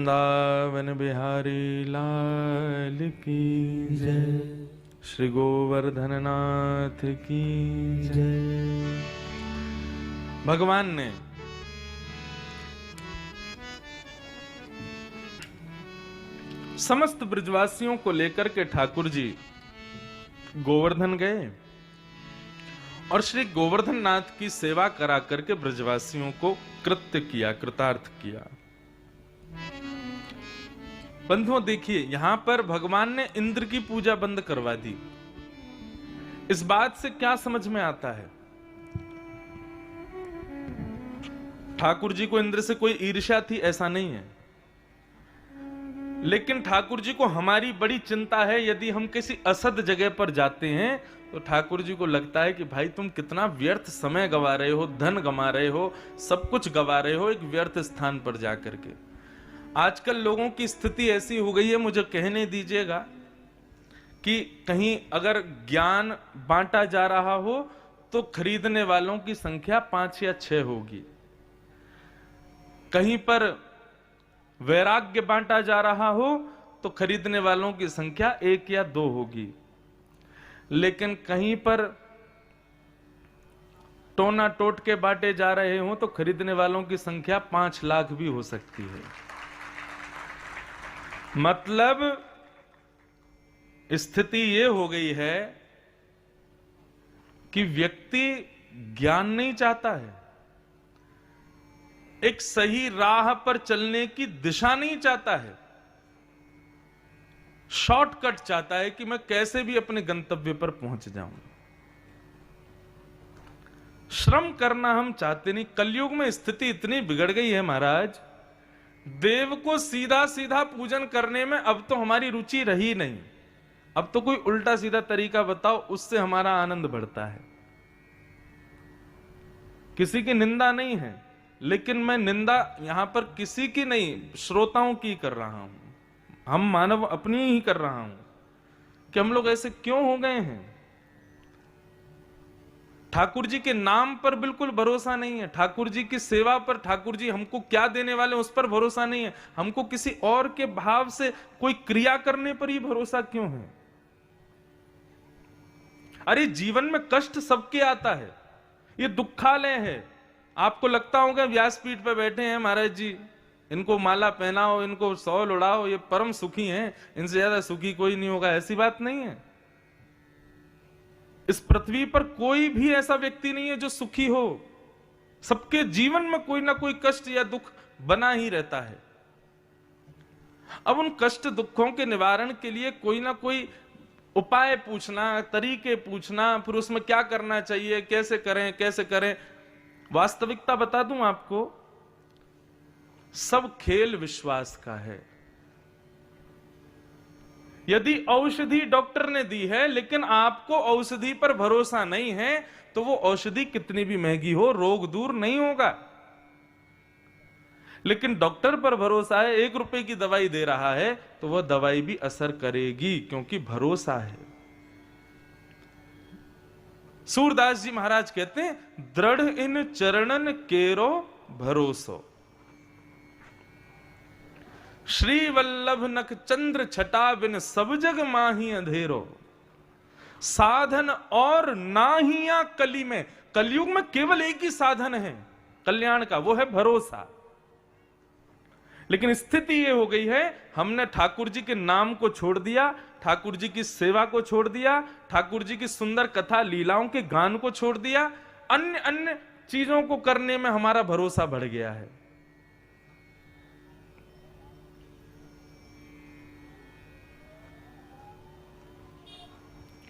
वृंदावन बिहारी लाल की जय, श्री गोवर्धन नाथ की जय। भगवान ने समस्त ब्रजवासियों को लेकर के ठाकुर जी गोवर्धन गए और श्री गोवर्धन नाथ की सेवा करा करके ब्रजवासियों को कृत्य किया, कृतार्थ किया। बंधुओं देखिए, यहां पर भगवान ने इंद्र की पूजा बंद करवा दी। इस बात से क्या समझ में आता है? ठाकुर जी को इंद्र से कोई ईर्ष्या थी ऐसा नहीं है, लेकिन ठाकुर जी को हमारी बड़ी चिंता है। यदि हम किसी असद जगह पर जाते हैं तो ठाकुर जी को लगता है कि भाई तुम कितना व्यर्थ समय गवा रहे हो, धन गवा रहे हो, सब कुछ गवा रहे हो एक व्यर्थ स्थान पर जाकर के। आजकल लोगों की स्थिति ऐसी हो गई है, मुझे कहने दीजिएगा, कि कहीं अगर ज्ञान बांटा जा रहा हो तो खरीदने वालों की संख्या 5 या 6 होगी। कहीं पर वैराग्य बांटा जा रहा हो तो खरीदने वालों की संख्या 1 या 2 होगी। लेकिन कहीं पर टोना टोट के बांटे जा रहे हो तो खरीदने वालों की संख्या 5 लाख भी हो सकती है। मतलब स्थिति यह हो गई है कि व्यक्ति ज्ञान नहीं चाहता है, एक सही राह पर चलने की दिशा नहीं चाहता है, शॉर्टकट चाहता है कि मैं कैसे भी अपने गंतव्य पर पहुंच जाऊं। श्रम करना हम चाहते नहीं। कलयुग में स्थिति इतनी बिगड़ गई है महाराज, देव को सीधा सीधा पूजन करने में अब तो हमारी रुचि रही नहीं। अब तो कोई उल्टा सीधा तरीका बताओ, उससे हमारा आनंद बढ़ता है। किसी की निंदा नहीं है, लेकिन मैं निंदा यहां पर किसी की नहीं, श्रोताओं की कर रहा हूं। हम मानव अपनी ही कर रहा हूं कि हम लोग ऐसे क्यों हो गए हैं। ठाकुर जी के नाम पर बिल्कुल भरोसा नहीं है, ठाकुर जी की सेवा पर, ठाकुर जी हमको क्या देने वाले उस पर भरोसा नहीं है। हमको किसी और के भाव से कोई क्रिया करने पर ही भरोसा क्यों है? अरे जीवन में कष्ट सबके आता है, ये दुखालय है। आपको लगता होगा व्यासपीठ पर बैठे हैं महाराज जी, इनको माला पहनाओ, इनको शॉल उड़ाओ, ये परम सुखी हैं, इनसे ज्यादा सुखी कोई नहीं होगा। ऐसी बात नहीं है। इस पृथ्वी पर कोई भी ऐसा व्यक्ति नहीं है जो सुखी हो। सबके जीवन में कोई ना कोई कष्ट या दुख बना ही रहता है। अब उन कष्ट दुखों के निवारण के लिए कोई ना कोई उपाय पूछना, तरीके पूछना, फिर उसमें क्या करना चाहिए, कैसे करें कैसे करें। वास्तविकता बता दूं आपको, सब खेल विश्वास का है। यदि औषधि डॉक्टर ने दी है लेकिन आपको औषधि पर भरोसा नहीं है तो वो औषधि कितनी भी महंगी हो, रोग दूर नहीं होगा। लेकिन डॉक्टर पर भरोसा है, 1 रुपए की दवाई दे रहा है तो वह दवाई भी असर करेगी, क्योंकि भरोसा है। सूरदास जी महाराज कहते हैं, दृढ़ इन चरणन केरो भरोसो, श्री वल्लभ नख चंद्र छटा बिन सब जग माही अंधेरो, साधन और नाहिया कली में। कलयुग में केवल एक ही साधन है कल्याण का, वो है भरोसा। लेकिन स्थिति ये हो गई है, हमने ठाकुर जी के नाम को छोड़ दिया, ठाकुर जी की सेवा को छोड़ दिया, ठाकुर जी की सुंदर कथा लीलाओं के गान को छोड़ दिया, अन्य अन्य चीजों को करने में हमारा भरोसा बढ़ गया है।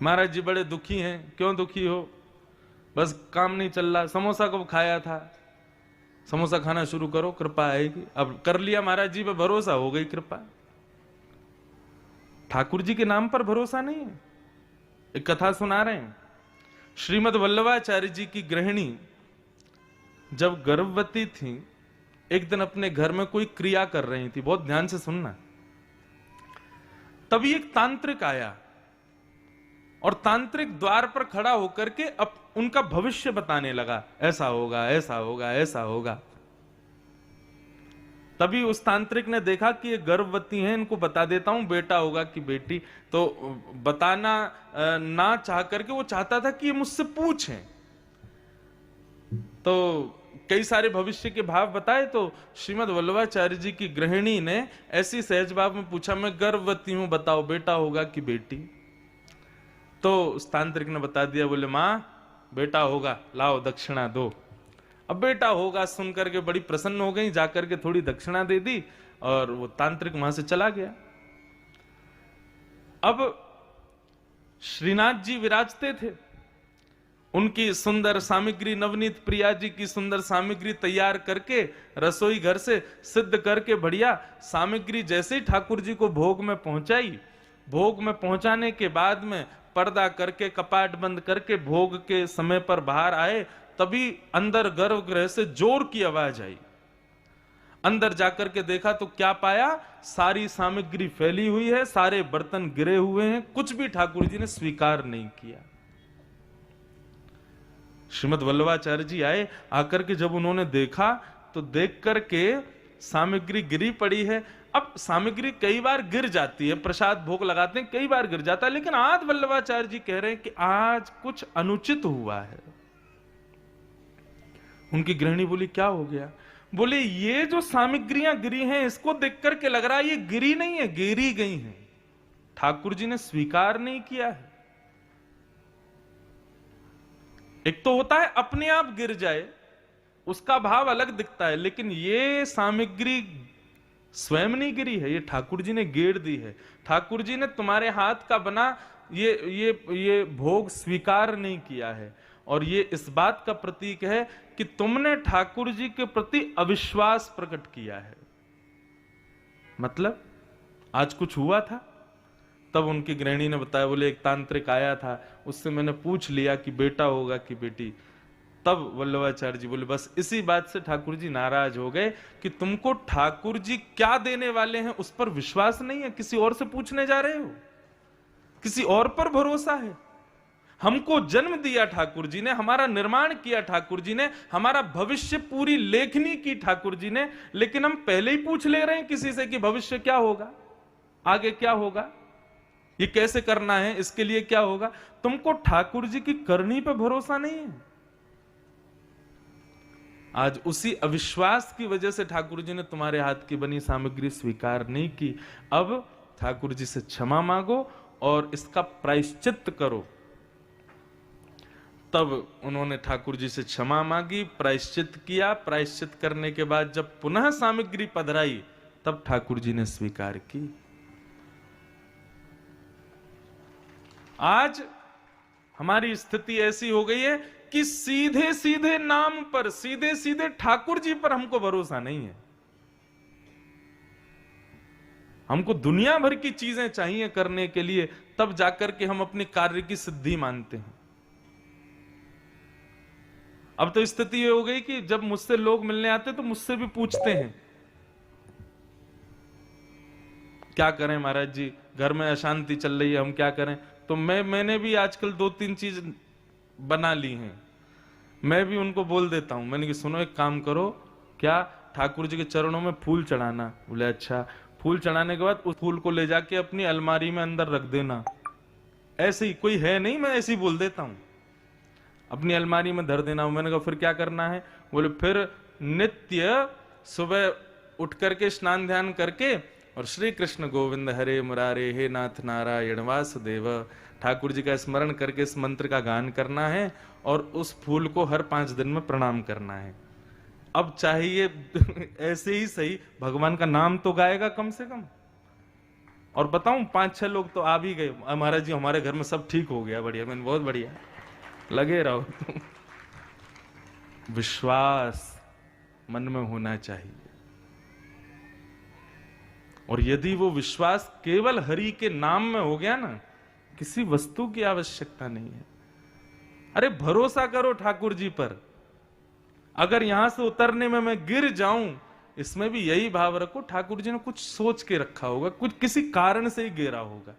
महाराज जी बड़े दुखी हैं। क्यों दुखी हो? बस काम नहीं चल रहा। समोसा कब खाया था? समोसा खाना शुरू करो, कृपा आएगी। अब कर लिया महाराज जी पे भरोसा, हो गई कृपा। ठाकुर जी के नाम पर भरोसा नहीं है। एक कथा सुना रहे हैं, श्रीमद् वल्लभाचार्य जी की गृहिणी जब गर्भवती थी, एक दिन अपने घर में कोई क्रिया कर रही थी, बहुत ध्यान से सुनना। तभी एक तांत्रिक आया और तांत्रिक द्वार पर खड़ा होकर के अब उनका भविष्य बताने लगा, ऐसा होगा ऐसा होगा ऐसा होगा। तभी उस तांत्रिक ने देखा कि ये गर्भवती हैं, इनको बता देता हूं बेटा होगा कि बेटी। तो बताना ना चाह करके वो चाहता था कि ये मुझसे पूछें। तो कई सारे भविष्य के भाव बताए, तो श्रीमद् वल्लभाचार्य जी की गृहिणी ने ऐसी सहज भाव में पूछा, मैं गर्भवती हूं, बताओ बेटा होगा कि बेटी। तो उस तांत्रिक ने बता दिया, बोले मां बेटा होगा, लाओ दक्षिणा दो। अब बेटा होगा सुन करके बड़ी प्रसन्न हो गई, जाकर के थोड़ी दक्षिणा दे दी और वो तांत्रिक वहां से चला गया। अब श्रीनाथ जी विराजते थे, उनकी सुंदर सामग्री, नवनीत प्रिया जी की सुंदर सामग्री तैयार करके रसोई घर से सिद्ध करके बढ़िया सामग्री जैसे ही ठाकुर जी को भोग में पहुंचाई, भोग में पहुंचाने के बाद में पर्दा करके कपाट बंद करके भोग के समय पर बाहर आए, तभी अंदर गर्भगृह से जोर की आवाज आई। अंदर जाकर के देखा तो क्या पाया, सारी सामग्री फैली हुई है, सारे बर्तन गिरे हुए हैं, कुछ भी ठाकुर जी ने स्वीकार नहीं किया। श्रीमद् वल्लभाचार्य जी आए, आकर के जब उन्होंने देखा तो देख करके सामग्री गिरी पड़ी है। अब सामग्री कई बार गिर जाती है, प्रसाद भोग लगाते हैं कई बार गिर जाता है, लेकिन आज वल्लभाचार्य जी कह रहे हैं कि आज कुछ अनुचित हुआ है। उनकी गृहिणी बोली क्या हो गया? बोले ये जो सामग्रियां गिरी हैं इसको देख करके लग रहा है ये गिरी नहीं है, गिरी गई हैं, ठाकुर जी ने स्वीकार नहीं किया है। एक तो होता है अपने आप गिर जाए, उसका भाव अलग दिखता है, लेकिन ये सामग्री स्वयं नहीं गिरी है, ये ठाकुर जी ने गेड़ दी है। ठाकुर जी ने तुम्हारे हाथ का बना ये भोग स्वीकार नहीं किया है, और ये इस बात का प्रतीक है कि तुमने ठाकुर जी के प्रति अविश्वास प्रकट किया है। मतलब आज कुछ हुआ था। तब उनकी गृहिणी ने बताया, बोले एक तांत्रिक आया था, उससे मैंने पूछ लिया कि बेटा होगा कि बेटी। तब वल्लभाचार्य जी बोले बस इसी बात से ठाकुर जी नाराज हो गए कि तुमको ठाकुर जी क्या देने वाले हैं उस पर विश्वास नहीं है, किसी और से पूछने जा रहे हो, किसी और पर भरोसा है। हमको जन्म दिया ठाकुर जी ने, हमारा निर्माण किया ठाकुर जी ने, हमारा भविष्य पूरी लेखनी की ठाकुर जी ने, लेकिन हम पहले ही पूछ ले रहे हैं किसी से कि भविष्य क्या होगा, आगे क्या होगा, ये कैसे करना है, इसके लिए क्या होगा। तुमको ठाकुर जी की करनी पे भरोसा नहीं है। आज उसी अविश्वास की वजह से ठाकुर जी ने तुम्हारे हाथ की बनी सामग्री स्वीकार नहीं की। अब ठाकुर जी से क्षमा मांगो और इसका प्रायश्चित करो। तब उन्होंने ठाकुर जी से क्षमा मांगी, प्रायश्चित किया। प्रायश्चित करने के बाद जब पुनः सामग्री पधराई तब ठाकुर जी ने स्वीकार की। आज हमारी स्थिति ऐसी हो गई है कि सीधे सीधे नाम पर, सीधे सीधे ठाकुर जी पर हमको भरोसा नहीं है। हमको दुनिया भर की चीजें चाहिए करने के लिए, तब जाकर के हम अपने कार्य की सिद्धि मानते हैं। अब तो स्थिति ये हो गई कि जब मुझसे लोग मिलने आते तो मुझसे भी पूछते हैं क्या करें महाराज जी, घर में अशांति चल रही है, हम क्या करें। तो मैंने भी आजकल 2-3 चीज बना ली हैं। मैं भी उनको बोल देता हूं, मैंने कि सुनो एक काम करो, क्या ठाकुर जी के चरणों में फूल चढ़ाना। बोले अच्छा। फूल चढ़ाने के बाद उस फूल को ले जाके अपनी अलमारी में अंदर रख देना। ऐसे ही, कोई है नहीं, मैं ऐसे ही बोल देता हूं, अपनी अलमारी में धर देना। मैंने कहा फिर क्या करना है? बोले फिर नित्य सुबह उठ करके स्नान ध्यान करके और श्री कृष्ण गोविंद हरे मुरारे हे नाथ नारायण वासुदेव ठाकुर जी का स्मरण करके इस मंत्र का गान करना है और उस फूल को हर 5 दिन में प्रणाम करना है। अब चाहिए ऐसे ही सही, भगवान का नाम तो गाएगा कम से कम। और बताऊं 5-6 लोग तो आ भी गए, महाराज जी हमारे घर में सब ठीक हो गया। बढ़िया। मैंने बहुत बढ़िया, लगे रहो। विश्वास मन में होना चाहिए, और यदि वो विश्वास केवल हरि के नाम में हो गया ना, किसी वस्तु की आवश्यकता नहीं है। अरे भरोसा करो ठाकुर जी पर। अगर यहां से उतरने में मैं गिर जाऊं, इसमें भी यही भाव रखो ठाकुर जी ने कुछ सोच के रखा होगा, कुछ किसी कारण से ही गिरा होगा।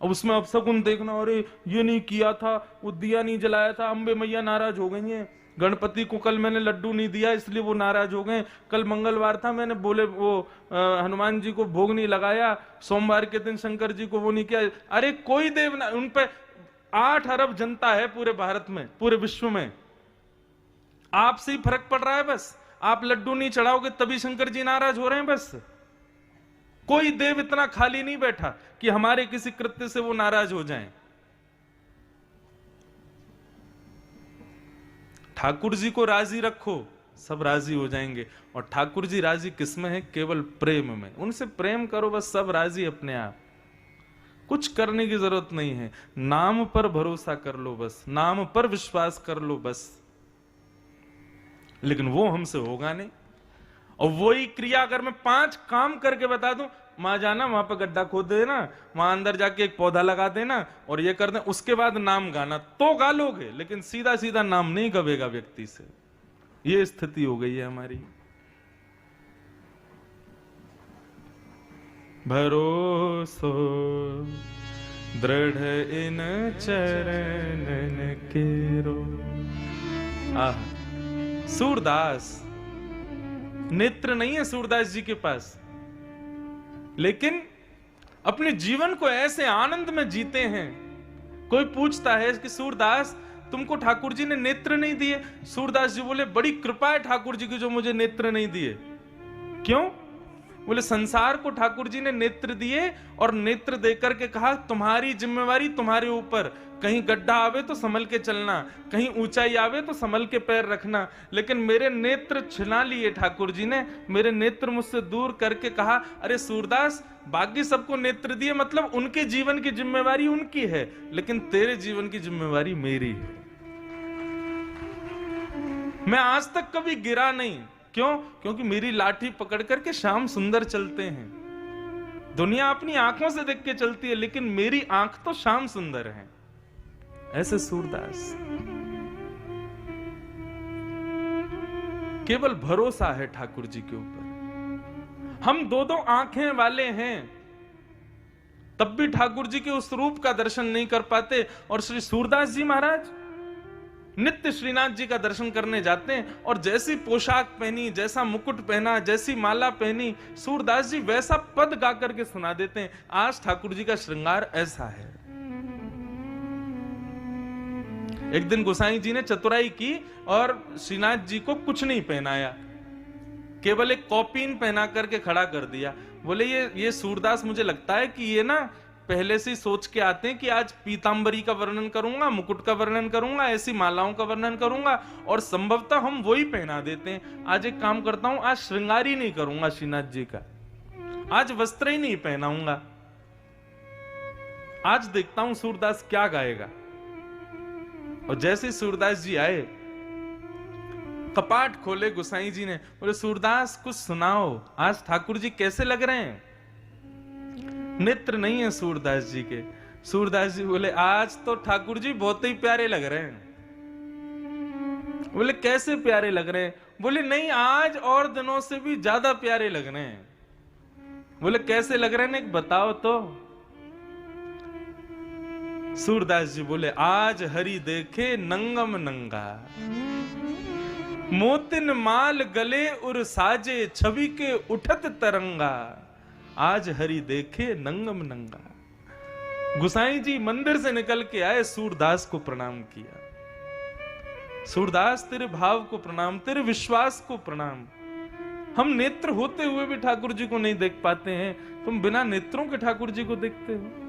अब उसमें अपशकुन देखना, अरे ये नहीं किया था, वो दिया नहीं जलाया था, अम्बे मैया नाराज हो गई हैं, गणपति को कल मैंने लड्डू नहीं दिया इसलिए वो नाराज हो गए, कल मंगलवार था मैंने बोले वो हनुमान जी को भोग नहीं लगाया, सोमवार के दिन शंकर जी को वो नहीं किया। अरे कोई देव ना, उन पे 8 अरब जनता है पूरे भारत में, पूरे विश्व में, आपसे ही फर्क पड़ रहा है बस। आप लड्डू नहीं चढ़ाओगे तभी शंकर जी नाराज हो रहे हैं बस। कोई देव इतना खाली नहीं बैठा कि हमारे किसी कृत्य से वो नाराज हो जाएं। ठाकुर जी को राजी रखो, सब राजी हो जाएंगे। और ठाकुर जी राजी किसमें है? केवल प्रेम में। उनसे प्रेम करो बस, सब राजी अपने आप। कुछ करने की जरूरत नहीं है, नाम पर भरोसा कर लो बस, नाम पर विश्वास कर लो बस। लेकिन वो हमसे होगा नहीं। और वही क्रिया अगर मैं 5 काम करके बता दूं, वहां जाना, वहां पर गड्ढा खोद देना, वहां अंदर जाके एक पौधा लगा देना और ये कर देना, उसके बाद नाम गाना, तो गा लोगे, लेकिन सीधा सीधा नाम नहीं गवेगा व्यक्ति से। ये स्थिति हो गई है हमारी। भरोसो दृढ़ इन चरणन केरो। आह, सूरदास, नेत्र नहीं है सूरदास जी के पास, लेकिन अपने जीवन को ऐसे आनंद में जीते हैं। कोई पूछता है कि सूरदास तुमको ठाकुर जी ने नेत्र नहीं दिए? सूरदास जी बोले बड़ी कृपा है ठाकुर जी की जो मुझे नेत्र नहीं दिए। क्यों? बोले संसार को ठाकुर जी ने नेत्र दिए और नेत्र देकर के कहा तुम्हारी जिम्मेवारी तुम्हारे ऊपर, कहीं गड्ढा आवे तो संभल के चलना, कहीं ऊंचाई आवे तो संभल के पैर रखना। लेकिन मेरे नेत्र छिना लिए ठाकुर जी ने, मेरे नेत्र मुझसे दूर करके कहा अरे सूरदास बाकी सबको नेत्र दिए, मतलब उनके जीवन की जिम्मेवारी उनकी है, लेकिन तेरे जीवन की जिम्मेवारी मेरी है। मैं आज तक कभी गिरा नहीं। क्यों? क्योंकि मेरी लाठी पकड़ करके श्याम सुंदर चलते हैं। दुनिया अपनी आंखों से देख के चलती है, लेकिन मेरी आंख तो श्याम सुंदर है। ऐसे सूरदास, केवल भरोसा है ठाकुर जी के ऊपर। हम 2-2 आंखें वाले हैं, तब भी ठाकुर जी के उस रूप का दर्शन नहीं कर पाते। और श्री सूरदास जी महाराज नित्य श्रीनाथ जी का दर्शन करने जाते हैं, और जैसी पोशाक पहनी, जैसा मुकुट पहना, जैसी माला पहनी, सूरदास जी वैसा पद गा करके सुना देते हैं। आज ठाकुर जी का श्रृंगार ऐसा है। एक दिन गोसाई जी ने चतुराई की और श्रीनाथ जी को कुछ नहीं पहनाया, केवल एक कॉपीन पहना करके खड़ा कर दिया। बोले ये सूरदास मुझे लगता है कि ये ना पहले से ही सोच के आते हैं कि आज पीतांबरी का वर्णन करूंगा, मुकुट का वर्णन करूंगा, ऐसी मालाओं का वर्णन करूंगा, और संभवतः हम वही पहना देते हैं। आज एक काम करता हूं, आज श्रृंगार ही नहीं करूंगा श्रीनाथ जी का, आज वस्त्र ही नहीं पहनाऊंगा, आज देखता हूं सूरदास क्या गाएगा। और जैसे सूरदास जी आए, कपाट खोले गोसाई जी ने, बोले सूरदास कुछ सुनाओ, आज ठाकुर जी कैसे लग रहे हैं? नेत्र नहीं है सूरदास जी के। सूरदास जी बोले आज तो ठाकुर जी बहुत ही प्यारे लग रहे हैं। बोले कैसे प्यारे लग रहे हैं? बोले नहीं, आज और दिनों से भी ज्यादा प्यारे लग रहे हैं। बोले कैसे लग रहे हैं, बताओ तो। सूरदास जी बोले आज हरि देखे नंगम नंगा, मोतिन माल गले उर साजे, छवि के उठत तरंगा, आज हरि देखे नंगम नंगा। गुसाई जी मंदिर से निकल के आए, सूरदास को प्रणाम किया। सूरदास तेरे भाव को प्रणाम, तेरे विश्वास को प्रणाम। हम नेत्र होते हुए भी ठाकुर जी को नहीं देख पाते हैं, तुम बिना नेत्रों के ठाकुर जी को देखते हो।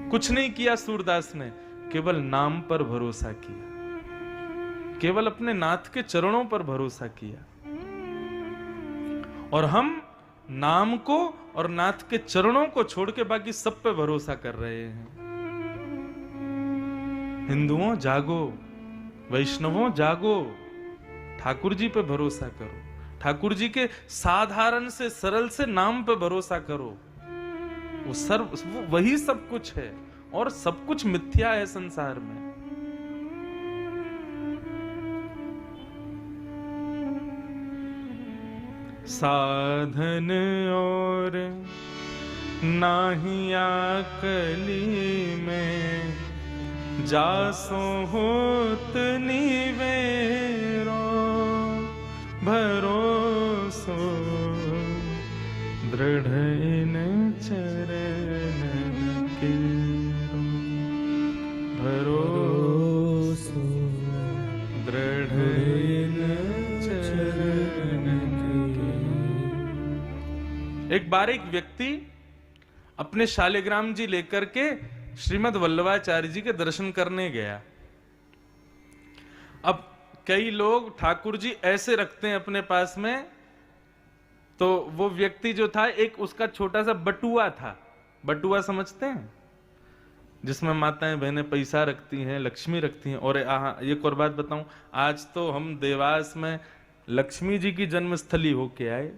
कुछ नहीं किया सूरदास ने, केवल नाम पर भरोसा किया, केवल अपने नाथ के चरणों पर भरोसा किया। और हम नाम को और नाथ के चरणों को छोड़ के बाकी सब पे भरोसा कर रहे हैं। हिंदुओं जागो, वैष्णवों जागो, ठाकुर जी पे भरोसा करो, ठाकुर जी के साधारण से सरल से नाम पे भरोसा करो। वो वही सब कुछ है, और सब कुछ मिथ्या है संसार में। साधन और नाहिया कली में जासो होत निवेरो भरोसो दृढ़ इन चरण के भरोसो दृढ़ इन चरण के। एक बार एक व्यक्ति अपने शालिग्राम जी लेकर के श्रीमद् वल्लभाचार्य जी के दर्शन करने गया। अब कई लोग ठाकुर जी ऐसे रखते हैं अपने पास में, तो वो व्यक्ति जो था एक उसका छोटा सा बटुआ था। बटुआ समझते हैं, जिसमें माताएं बहनें पैसा रखती हैं, लक्ष्मी रखती हैं। और एक और बात बताऊं, आज तो हम देवास में लक्ष्मी जी की जन्मस्थली होके आए।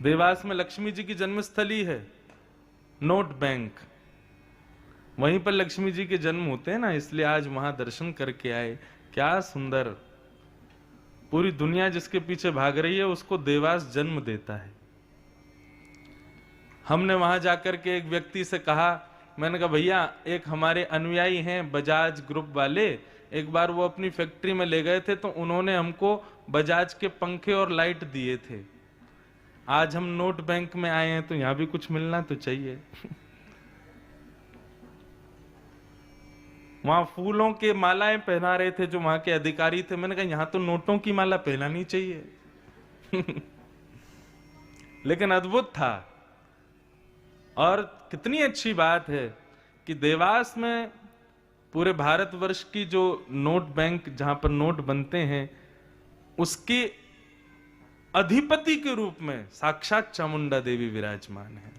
देवास में लक्ष्मी जी की जन्मस्थली है, नोट बैंक, वहीं पर लक्ष्मी जी के जन्म होते हैं ना, इसलिए आज वहां दर्शन करके आए। क्या सुंदर, पूरी दुनिया जिसके पीछे भाग रही है उसको देवास जन्म देता है। हमने वहां जाकर के एक व्यक्ति से कहा, मैंने कहा भैया एक हमारे अनुयायी हैं बजाज ग्रुप वाले, एक बार वो अपनी फैक्ट्री में ले गए थे तो उन्होंने हमको बजाज के पंखे और लाइट दिए थे। आज हम नोट बैंक में आए हैं तो यहां भी कुछ मिलना तो चाहिए। वहां फूलों के मालाएं पहना रहे थे जो वहां के अधिकारी थे। मैंने कहा यहां तो नोटों की माला पहनानी चाहिए। लेकिन अद्भुत था। और कितनी अच्छी बात है कि देवास में पूरे भारतवर्ष की जो नोट बैंक जहां पर नोट बनते हैं उसके अधिपति के रूप में साक्षात चामुंडा देवी विराजमान है।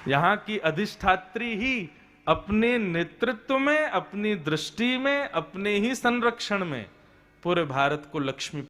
यहां की अधिष्ठात्री ही अपने नेतृत्व में, अपनी दृष्टि में, अपने ही संरक्षण में पूरे भारत को लक्ष्मी